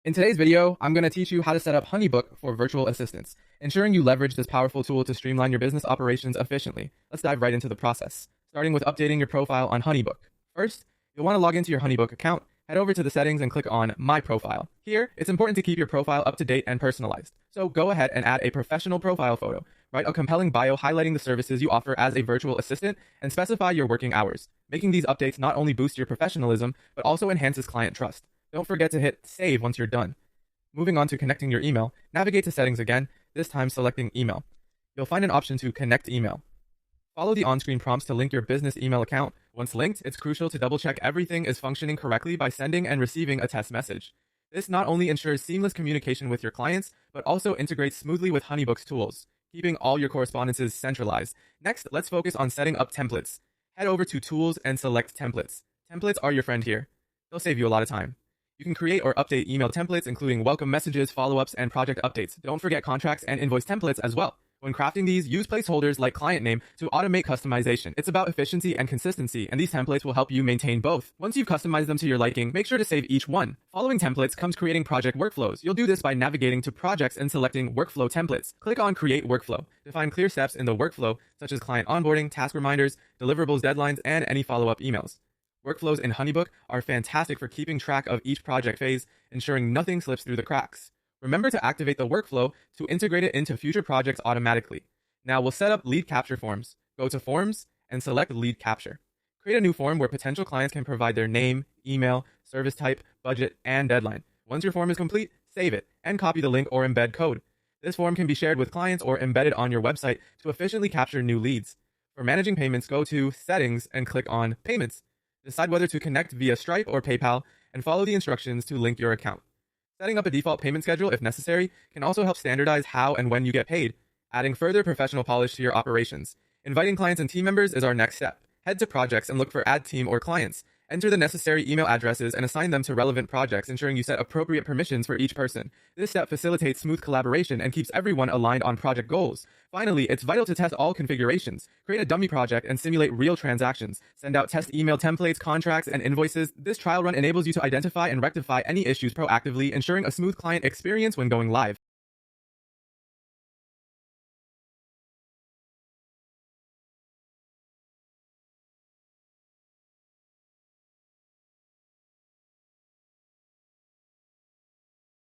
In today's video, I'm going to teach you how to set up HoneyBook for virtual assistants, ensuring you leverage this powerful tool to streamline your business operations efficiently. Let's dive right into the process, starting with updating your profile on HoneyBook. First, you'll want to log into your HoneyBook account, head over to the settings and click on My Profile. Here, it's important to keep your profile up to date and personalized, so go ahead and add a professional profile photo. Write a compelling bio highlighting the services you offer as a virtual assistant and specify your working hours. Making these updates not only boosts your professionalism, but also enhances client trust. Don't forget to hit save once you're done. Moving on to connecting your email, navigate to settings again, this time selecting email. You'll find an option to connect email. Follow the on-screen prompts to link your business email account. Once linked, it's crucial to double-check everything is functioning correctly by sending and receiving a test message. This not only ensures seamless communication with your clients, but also integrates smoothly with HoneyBook's tools, keeping all your correspondences centralized. Next, let's focus on setting up templates. Head over to Tools and select Templates. Templates are your friend here. They'll save you a lot of time. You can create or update email templates, including welcome messages, follow-ups, and project updates. Don't forget contracts and invoice templates as well. When crafting these, use placeholders like client name to automate customization. It's about efficiency and consistency, and these templates will help you maintain both. Once you've customized them to your liking, make sure to save each one. Following templates comes creating project workflows. You'll do this by navigating to Projects and selecting Workflow Templates. Click on Create Workflow. Define clear steps in the workflow, such as client onboarding, task reminders, deliverables deadlines, and any follow-up emails. Workflows in HoneyBook are fantastic for keeping track of each project phase, ensuring nothing slips through the cracks. Remember to activate the workflow to integrate it into future projects automatically. Now we'll set up lead capture forms. Go to Forms and select Lead Capture. Create a new form where potential clients can provide their name, email, service type, budget, and deadline. Once your form is complete, save it and copy the link or embed code. This form can be shared with clients or embedded on your website to efficiently capture new leads. For managing payments, go to Settings and click on Payments. Decide whether to connect via Stripe or PayPal, and follow the instructions to link your account. Setting up a default payment schedule, if necessary, can also help standardize how and when you get paid, adding further professional polish to your operations. Inviting clients and team members is our next step. Head to Projects and look for Add Team or Clients. Enter the necessary email addresses and assign them to relevant projects, ensuring you set appropriate permissions for each person. This step facilitates smooth collaboration and keeps everyone aligned on project goals. Finally, it's vital to test all configurations. Create a dummy project and simulate real transactions. Send out test email templates, contracts, and invoices. This trial run enables you to identify and rectify any issues proactively, ensuring a smooth client experience when going live.